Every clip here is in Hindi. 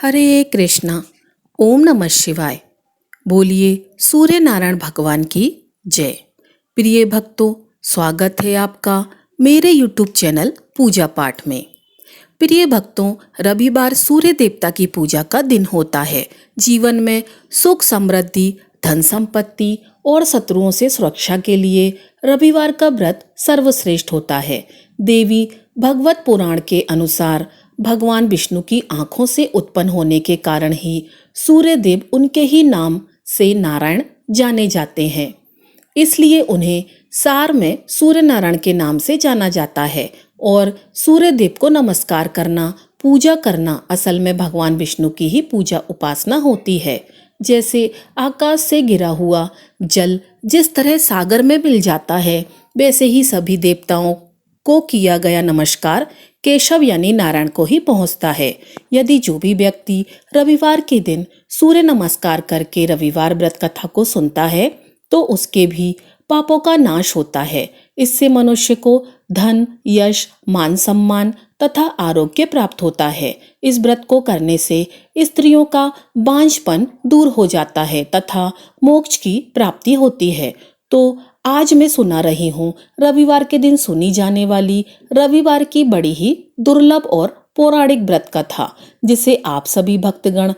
हरे कृष्णा। ओम नमः शिवाय। बोलिए सूर्य नारायण भगवान की जय। प्रिय भक्तों, स्वागत है आपका मेरे YouTube चैनल पूजा पाठ में। प्रिय भक्तों, रविवार सूर्य देवता की पूजा का दिन होता है। जीवन में सुख समृद्धि, धन संपत्ति और शत्रुओं से सुरक्षा के लिए रविवार का व्रत सर्वश्रेष्ठ होता है। देवी भगवत पुराण के अनुसार भगवान विष्णु की आंखों से उत्पन्न होने के कारण ही सूर्य देव उनके ही नाम से नारायण जाने जाते हैं। इसलिए उन्हें सार में सूर्य नारायण के नाम से जाना जाता है। और सूर्य देव को नमस्कार करना, पूजा करना असल में भगवान विष्णु की ही पूजा उपासना होती है। जैसे आकाश से गिरा हुआ जल जिस तरह सागर में मिल जाता है, वैसे ही सभी देवताओं को किया गया नमस्कार केशव यानी नारायण को ही पहुंचता है। यदि जो भी व्यक्ति रविवार के दिन सूर्य नमस्कार करके रविवार व्रत कथा को सुनता है तो उसके भी पापों का नाश होता है। इससे मनुष्य को धन, यश, मान सम्मान तथा आरोग्य प्राप्त होता है। इस व्रत को करने से स्त्रियों का बांझपन दूर हो जाता है तथा मोक्ष की प्राप्ति होती है। तो आज मैं सुना रही हूँ रविवार के दिन सुनी जाने वाली रविवार की बड़ी ही दुर्लभ और पौराणिक व्रत कथा, जिसे आप सभी भक्तगण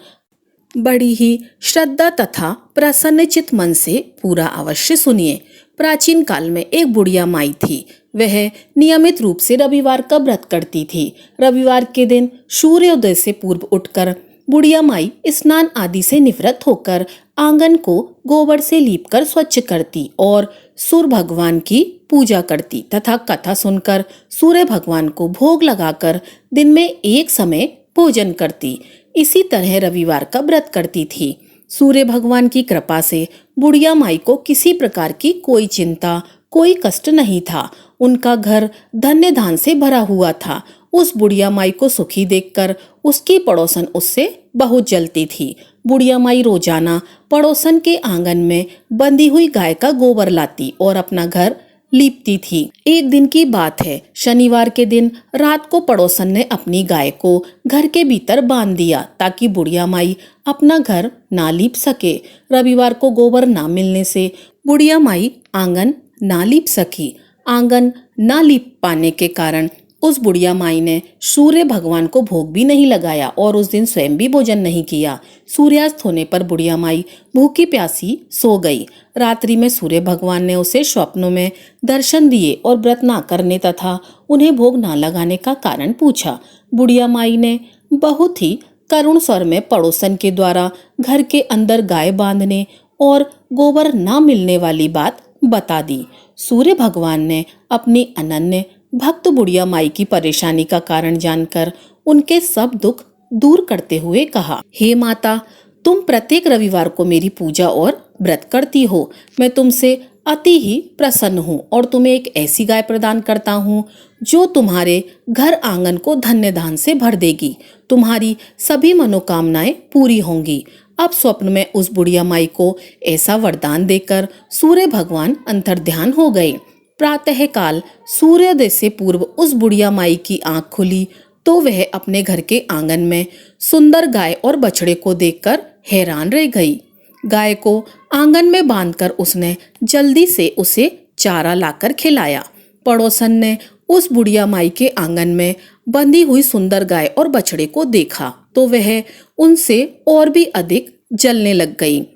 बड़ी ही श्रद्धा तथा प्रसन्नचित मन से पूरा अवश्य सुनिए। प्राचीन काल में एक बुढ़िया माई थी। वह नियमित रूप से रविवार का व्रत करती थी। रविवार के दिन सूर्योदय से पूर्व उठकर बुढ़िया माई स्नान आदि से निवृत्त होकर आंगन को गोबर से लीपकर स्वच्छ करती और सूर्य भगवान की पूजा करती तथा कथा सुनकर सूर्य भगवान को भोग लगाकर दिन में एक समय भोजन करती। इसी तरह रविवार का व्रत करती थी। सूर्य भगवान की कृपा से बुढ़िया माई को किसी प्रकार की कोई चिंता, कोई कष्ट नहीं था। उनका घर धन्य धान से भरा हुआ था। उस बुढ़िया माई को सुखी देखकर उसकी पड़ोसन उससे बहुत जलती थी। बुढ़िया माई रोजाना पड़ोसन के आंगन में बंधी हुई गाय का गोबर लाती और अपना घर लीपती थी। एक दिन की बात है, शनिवार के दिन रात को पड़ोसन ने अपनी गाय को घर के भीतर बांध दिया ताकि बुढ़िया माई अपना घर ना लीप सके। रविवार को गोबर ना मिलने से बुढ़िया माई आंगन ना लीप सकी। आंगन ना लीप पाने के कारण उस बुढ़िया माई ने सूर्य भगवान को भोग भी नहीं लगाया और उस दिन स्वयं भी भोजन नहीं किया। सूर्यास्त होने पर बुढ़िया माई भूखी प्यासी सो गई। रात्रि में सूर्य भगवान ने उसे स्वप्नों में दर्शन दिए और व्रत ना करने तथा उन्हें भोग ना लगाने का कारण पूछा। बुढ़िया माई ने बहुत ही करुण स्वर में पड़ोसन के द्वारा घर के अंदर गाय बांधने और गोबर ना मिलने वाली बात बता दी। सूर्य भगवान ने अपनी अनन्य भक्त बुढ़िया माई की परेशानी का कारण जानकर उनके सब दुख दूर करते हुए कहा, हे माता, तुम प्रत्येक रविवार को मेरी पूजा और व्रत करती हो। मैं तुमसे अति ही प्रसन्न हूँ और तुम्हें एक ऐसी गाय प्रदान करता हूँ जो तुम्हारे घर आंगन को धन्य धान से भर देगी। तुम्हारी सभी मनोकामनाएं पूरी होंगी। अब स्वप्न में उस बुढ़िया माई को ऐसा वरदान देकर सूर्य भगवान अंतर्ध्यान हो गए। प्रातः काल सूर्योदय से पूर्व उस बुढ़िया माई की आंख खुली तो वह अपने घर के आंगन में सुंदर गाय और बछड़े को देखकर हैरान रह गई। गाय को आंगन में बांधकर उसने जल्दी से उसे चारा लाकर खिलाया। पड़ोसन ने उस बुढ़िया माई के आंगन में बंधी हुई सुंदर गाय और बछड़े को देखा तो वह उनसे और भी अधिक जलने लग गई।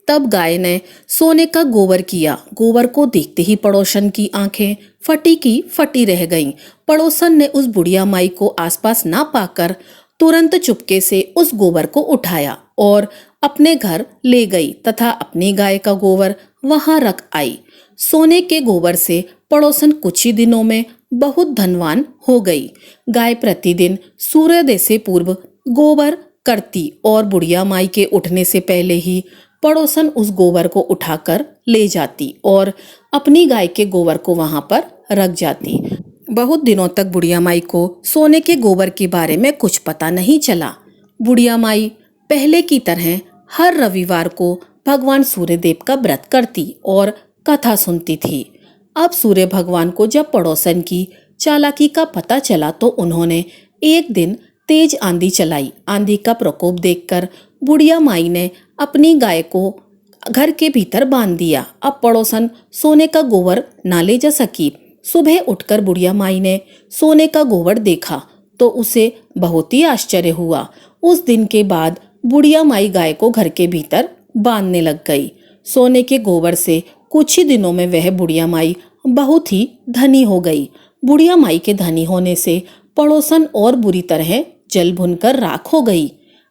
तब गाय ने सोने का गोबर किया। गोबर को देखते ही पड़ोसन की आंखें फटी की फटी रह गईं। पड़ोसन ने उस बुढ़िया माई को आसपास ना पाकर तुरंत चुपके से उस गोबर को उठाया और अपने घर ले गई तथा अपनी गाय का गोबर वहां रख आई। सोने के गोबर से पड़ोसन कुछ ही दिनों में बहुत धनवान हो गई। गाय प्रतिदिन सूर्योदय से पूर्व गोबर करती और बुढ़िया माई के उठने से पहले ही पड़ोसन उस गोबर को उठाकर ले जाती और अपनी गाय के गोबर को वहां पर रख जाती। बहुत दिनों तक बुढ़िया माई को सोने के गोबर के बारे में कुछ पता नहीं चला। बुढ़िया माई पहले की तरह हर रविवार को भगवान सूर्यदेव का व्रत करती और कथा सुनती थी। अब सूर्य भगवान को जब पड़ोसन की चालाकी का पता चला तो उन्होंने एक दिन तेज आंधी चलाई। आंधी का प्रकोप देखकर बुढ़िया माई ने अपनी गाय को घर के भीतर बांध दिया। अब पड़ोसन सोने का गोबर ना ले जा सकी। सुबह उठकर बुढ़िया माई ने सोने का गोबर देखा तो उसे बहुत ही आश्चर्य हुआ। उस दिन के बाद बुढ़िया माई गाय को घर के भीतर बांधने लग गई। सोने के गोबर से कुछ ही दिनों में वह बुढ़िया माई बहुत ही धनी हो गई। बुढ़िया माई के धनी होने से पड़ोसन और बुरी तरह जल भुनकर राख हो गई।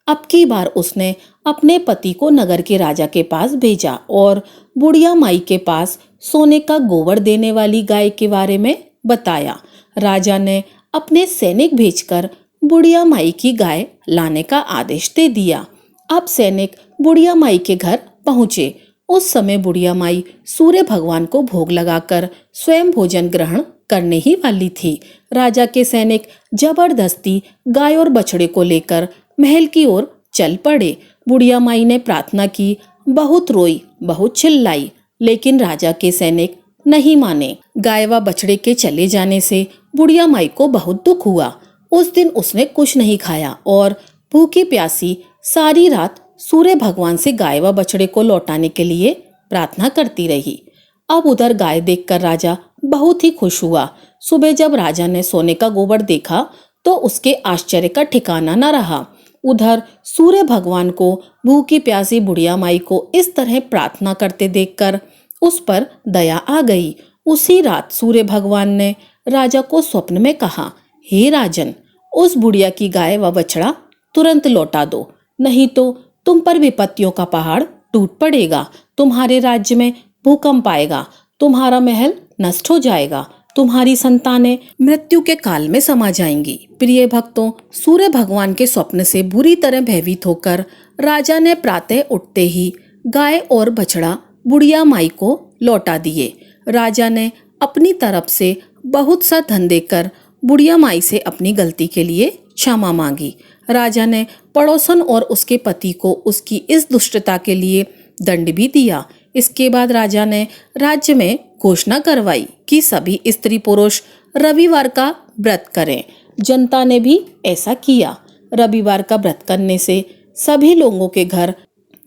अब की बार उसने अपने पति को नगर के राजा के पास भेजा और बुढ़िया माई के पास सोने का गोबर देने वाली गाय के बारे में बताया। राजा ने अपने सैनिक भेजकर बुढ़िया माई की गाय लाने का आदेश दे दिया। अब सैनिक बुढ़िया माई के घर पहुंचे। उस समय बुढ़िया माई सूर्य भगवान को भोग लगाकर स्वयं भोजन ग्रहण करने ही वाली थी। राजा के सैनिक जबरदस्ती गाय और बछड़े को लेकर महल की ओर चल पड़े। बुढ़िया माई ने प्रार्थना की, बहुत रोई, बहुत चिल्लाई, लेकिन राजा के सैनिक नहीं माने। गाय व बछड़े के चले जाने से बुढ़िया माई को बहुत दुख हुआ। उस दिन उसने कुछ नहीं खाया और भूखी प्यासी सारी रात सूर्य भगवान से गाय व बछड़े को लौटाने के लिए प्रार्थना करती रही। अब उधर गाय देखकर राजा बहुत ही खुश हुआ। सुबह जब राजा ने सोने का गोबर देखा तो उसके आश्चर्य का ठिकाना न रहा। उधर सूर्य भगवान को भूखी प्यासी बुढ़िया माई को इस तरह प्रार्थना करते देखकर उस पर दया आ गई। उसी रात सूर्य भगवान ने राजा को स्वप्न में कहा, हे राजन, उस बुढ़िया की गाय व बछड़ा तुरंत लौटा दो, नहीं तो तुम पर विपत्तियों का पहाड़ टूट पड़ेगा। तुम्हारे राज्य में भूकंप आएगा, तुम्हारा महल नष्ट हो जाएगा, तुम्हारी संतानें मृत्यु के काल में समा जाएंगी। प्रिय भक्तों, सूर्य भगवान के स्वप्न से बुरी तरह भयभीत होकर राजा ने प्रातः उठते ही गाय और बछड़ा बुढ़िया माई को लौटा दिए। राजा ने अपनी तरफ से बहुत सा धन देकर बुढ़िया माई से अपनी गलती के लिए क्षमा मांगी। राजा ने पड़ोसन और उसके पति को उसकी इस दुष्टता के लिए दंड भी दिया। इसके बाद राजा ने राज्य में घोषणा करवाई कि सभी स्त्री पुरुष रविवार का व्रत करें। जनता ने भी ऐसा किया। रविवार का व्रत करने से सभी लोगों के घर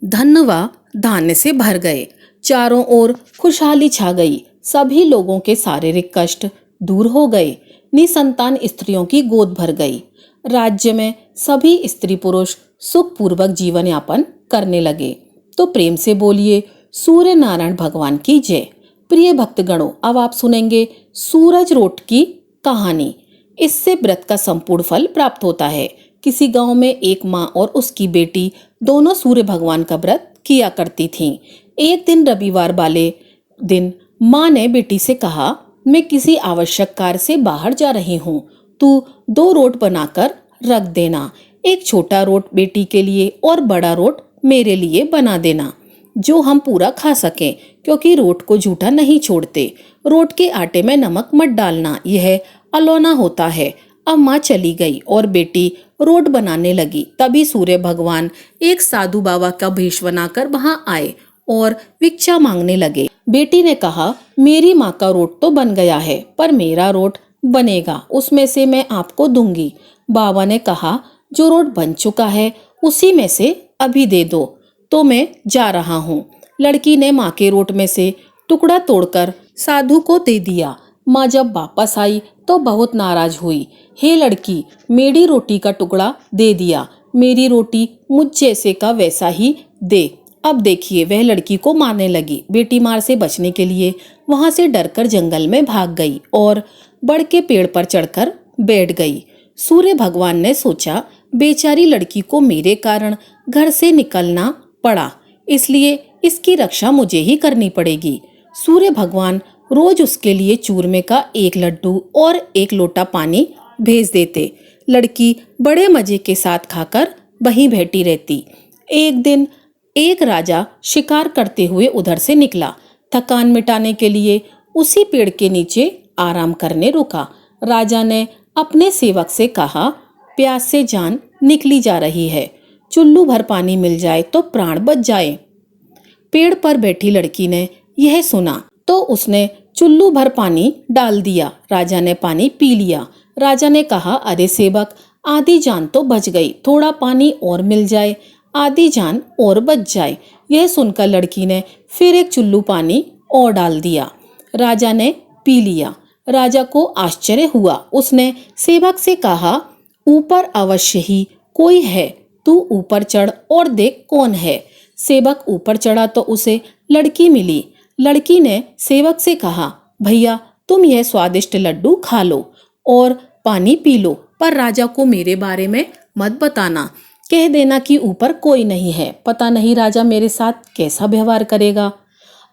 धन व धान्य से भर गए। चारों ओर खुशहाली छा गई। सभी लोगों के शारीरिक कष्ट दूर हो गए। निसंतान स्त्रियों की गोद भर गई। राज्य में सभी स्त्री पुरुष सुखपूर्वक जीवन यापन करने लगे। तो प्रेम से बोलिए सूर्य नारायण भगवान की जय। प्रिय भक्तगणों, अब आप सुनेंगे सूरज रोट की कहानी। इससे व्रत का संपूर्ण फल प्राप्त होता है। किसी गांव में एक माँ और उसकी बेटी दोनों सूर्य भगवान का व्रत किया करती थीं। एक दिन रविवार वाले दिन माँ ने बेटी से कहा, मैं किसी आवश्यक कार्य से बाहर जा रही हूँ, तू 2 रोट बनाकर रख देना। एक छोटा रोट बेटी के लिए और बड़ा रोट मेरे लिए बना देना, जो हम पूरा खा सकें, क्योंकि रोट को झूठा नहीं छोड़ते। रोट के आटे में नमक मत डालना, यह अलौना होता है। अब माँ चली गई और बेटी रोट बनाने लगी। तभी सूर्य भगवान एक साधु बाबा का भेष बनाकर वहाँ आए और भिक्षा मांगने लगे। बेटी ने कहा, मेरी माँ का रोट तो बन गया है, पर मेरा रोट बनेगा, उसमें से मैं आपको दूंगी। बाबा ने कहा, जो रोट बन चुका है उसी में से अभी दे दो, तो मैं जा रहा हूँ। लड़की ने माँ के रोट में से टुकड़ा तोड़कर साधु को दे दिया। माँ जब वापस आई तो बहुत नाराज हुई। हे लड़की, मेरी रोटी का टुकड़ा दे दिया, मेरी रोटी मुझ जैसे का वैसा ही दे। अब देखिए, वह लड़की को मारने लगी। बेटी मार से बचने के लिए वहां से डरकर जंगल में भाग गई और बड़ के पेड़ पर चढ़कर बैठ गई। सूर्य भगवान ने सोचा, बेचारी लड़की को मेरे कारण घर से निकलना पड़ा, इसलिए इसकी रक्षा मुझे ही करनी पड़ेगी। सूर्य भगवान रोज उसके लिए चूरमे का 1 लड्डू और 1 लोटा पानी भेज देते। लड़की बड़े मजे के साथ खाकर वहीं बैठी रहती। एक दिन एक राजा शिकार करते हुए उधर से निकला। थकान मिटाने के लिए उसी पेड़ के नीचे आराम करने रुका। राजा ने अपने सेवक से कहा, प्यास से जान निकली जा रही है, चुल्लू भर पानी मिल जाए तो प्राण बच जाए। पेड़ पर बैठी लड़की ने यह सुना तो उसने चुल्लू भर पानी डाल दिया। राजा ने पानी पी लिया। राजा ने कहा, अरे सेवक, आधी जान तो बच गई, थोड़ा पानी और मिल जाए, आधी जान और बच जाए। यह सुनकर लड़की ने फिर एक चुल्लू पानी और डाल दिया। राजा ने पी लिया। राजा को आश्चर्य हुआ। उसने सेवक से कहा, ऊपर अवश्य ही कोई है, तू ऊपर चढ़ और देख कौन है। सेवक ऊपर चढ़ा तो उसे लड़की मिली। लड़की ने सेवक से कहा, भैया तुम यह स्वादिष्ट लड्डू खा लो और पानी पी लो, पर राजा को मेरे बारे में मत बताना। कह देना कि ऊपर कोई नहीं है, पता नहीं राजा मेरे साथ कैसा व्यवहार करेगा।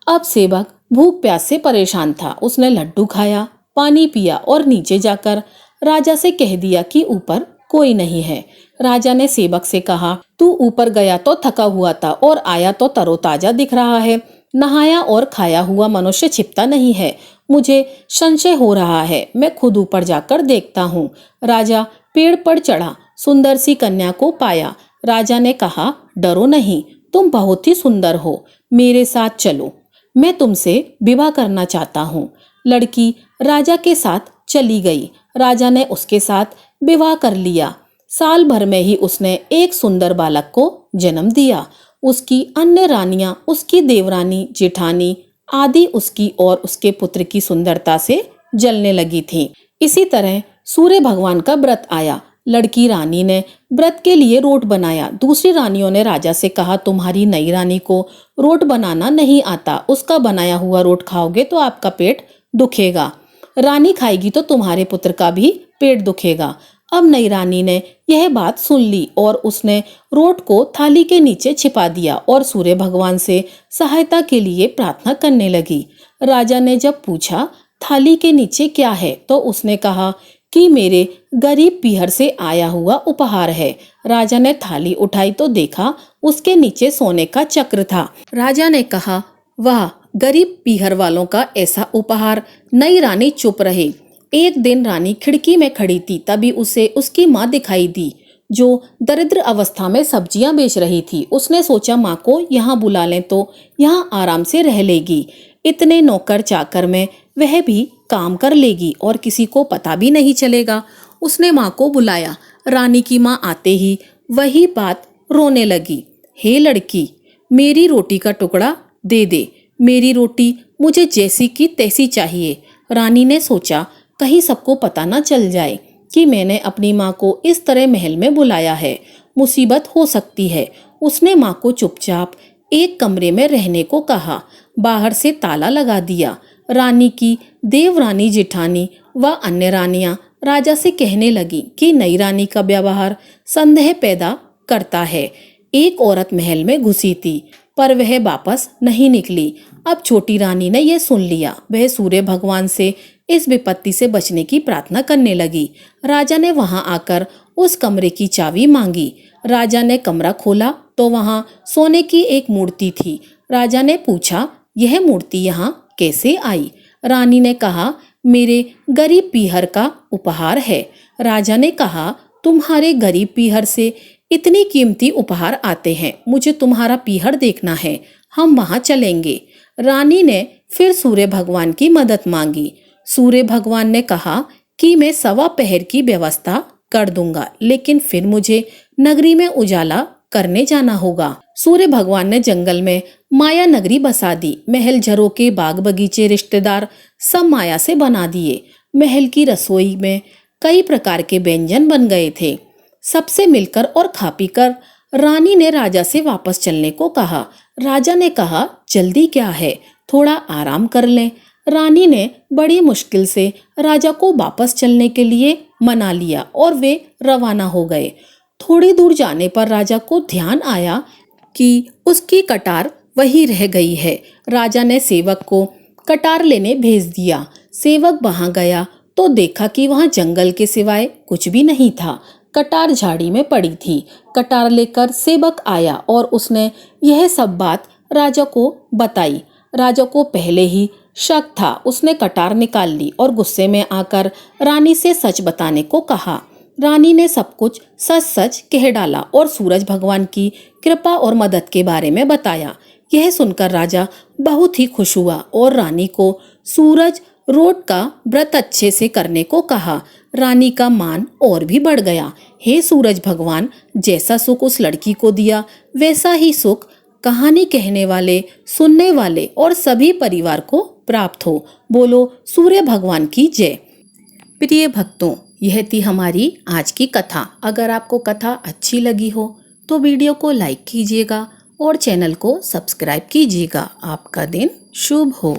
अब सेवक भूख प्यास से परेशान था। उसने लड्डू खाया, पानी पिया और नीचे जाकर राजा से कह दिया कि ऊपर कोई नहीं है। राजा ने सेवक से कहा, तू ऊपर गया तो थका हुआ था और आया तो तरोताजा दिख रहा है। नहाया और खाया हुआ मनुष्य छिपता नहीं है। मुझे संशय हो रहा है, मैं खुद ऊपर जाकर देखता हूँ। राजा पेड़ पर चढ़ा, सुंदर सी कन्या को पाया। राजा ने कहा, डरो नहीं, तुम बहुत ही सुंदर हो, मेरे साथ चलो, मैं तुमसे विवाह करना चाहता हूँ। लड़की राजा के साथ चली गई। राजा ने उसके साथ विवाह कर लिया। साल भर में ही उसने एक सुंदर बालक को जन्म दिया। उसकी अन्य रानियां, उसकी देवरानी, जेठानी आदि उसकी और उसके पुत्र की सुंदरता से जलने लगी थीं। इसी तरह सूर्य भगवान का व्रत आया। लड़की रानी ने व्रत के लिए रोट बनाया। दूसरी रानियों ने राजा से कहा, तुम्हारी नई रानी को रोट बनाना नहीं आता, उसका बनाया हुआ रोट खाओगे तो आपका पेट दुखेगा, रानी खाएगी तो तुम्हारे पुत्र का भी पेट दुखेगा। अब नई रानी ने यह बात सुन ली और उसने रोट को थाली के नीचे छिपा दिया और सूर्य भगवान से सहायता के लिए प्रार्थना करने लगी। राजा ने जब पूछा, थाली के नीचे क्या है, तो उसने कहा कि मेरे गरीब पीहर से आया हुआ उपहार है। राजा ने थाली उठाई तो देखा उसके नीचे सोने का चक्र था। राजा ने कहा, वाह, गरीब पीहर वालों का ऐसा उपहार। नई रानी चुप रही। एक दिन रानी खिड़की में खड़ी थी, तभी उसे उसकी माँ दिखाई दी, जो दरिद्र अवस्था में सब्जियां बेच रही थी। उसने सोचा, माँ को यहाँ बुला लें तो यहाँ आराम से रह लेगी। इतने नौकर चाकर में वह भी काम कर लेगी और किसी को पता भी नहीं चलेगा। उसने माँ को बुलाया। रानी की माँ आते ही वही बात रोने लगी। हे लड़की, मेरी रोटी का टुकड़ा दे दे, मेरी रोटी मुझे जैसी की तैसी चाहिए। रानी ने सोचा, कहीं सबको पता ना चल जाए कि मैंने अपनी माँ को इस तरह महल में बुलाया है, मुसीबत हो सकती है। उसने माँ को चुपचाप एक कमरे में रहने को कहा, बाहर से ताला लगा दिया। रानी की देवरानी, जेठानी व अन्य रानियां राजा से कहने लगी कि नई रानी का व्यवहार संदेह पैदा करता है। एक औरत महल में घुसी थी, पर वह वापस नहीं निकली। अब छोटी रानी ने यह सुन लिया। वह सूर्य भगवान से इस विपत्ति से बचने की प्रार्थना करने लगी। राजा ने वहां आकर उस कमरे की चाबी मांगी। राजा ने कमरा खोला तो वहां सोने की एक मूर्ति थी। राजा ने पूछा, यह मूर्ति यहाँ कैसे आई? रानी ने कहा, मेरे गरीब पीहर का उपहार है। राजा ने कहा, तुम्हारे गरीब पीहर से इतनी कीमती उपहार आते हैं, मुझे तुम्हारा पीहर देखना है, हम वहां चलेंगे। रानी ने फिर सूर्य भगवान की मदद मांगी। सूर्य भगवान ने कहा कि मैं 1.25 पहर की व्यवस्था कर दूंगा, लेकिन फिर मुझे नगरी में उजाला करने जाना होगा। सूर्य भगवान ने जंगल में माया नगरी बसा दी। महल, झरोके, बाग बगीचे, रिश्तेदार सब माया से बना दिए। महल की रसोई में कई प्रकार के व्यंजन बन गए थे। सबसे मिलकर और खा पी कर रानी ने राजा से वापस चलने को कहा। राजा ने कहा, जल्दी क्या है, थोड़ा आराम कर लें। रानी ने बड़ी मुश्किल से राजा को वापस चलने के लिए मना लिया और वे रवाना हो गए। थोड़ी दूर जाने पर राजा को ध्यान आया कि उसकी कटार वहीं रह गई है। राजा ने सेवक को कटार लेने भेज दिया। सेवक वहां गया तो देखा कि वहां जंगल के सिवाय कुछ भी नहीं था। कटार झाड़ी में पड़ी थी। कटार लेकर सेवक आया और उसने यह सब बात राजा को बताई। राजा को पहले ही शक था। उसने कटार निकाल ली और गुस्से में आकर रानी से सच बताने को कहा। रानी ने सब कुछ सच सच कह डाला और सूरज भगवान की कृपा और मदद के बारे में बताया। यह सुनकर राजा बहुत ही खुश हुआ और रानी को सूरज रोट का व्रत अच्छे से करने को कहा। रानी का मान और भी बढ़ गया। हे सूरज भगवान, जैसा सुख उस लड़की को दिया वैसा ही सुख कहानी कहने वाले, सुनने वाले और सभी परिवार को प्राप्त हो। बोलो सूर्य भगवान की जय। प्रिय भक्तों, यह थी हमारी आज की कथा। अगर आपको कथा अच्छी लगी हो तो वीडियो को लाइक कीजिएगा और चैनल को सब्सक्राइब कीजिएगा। आपका दिन शुभ हो।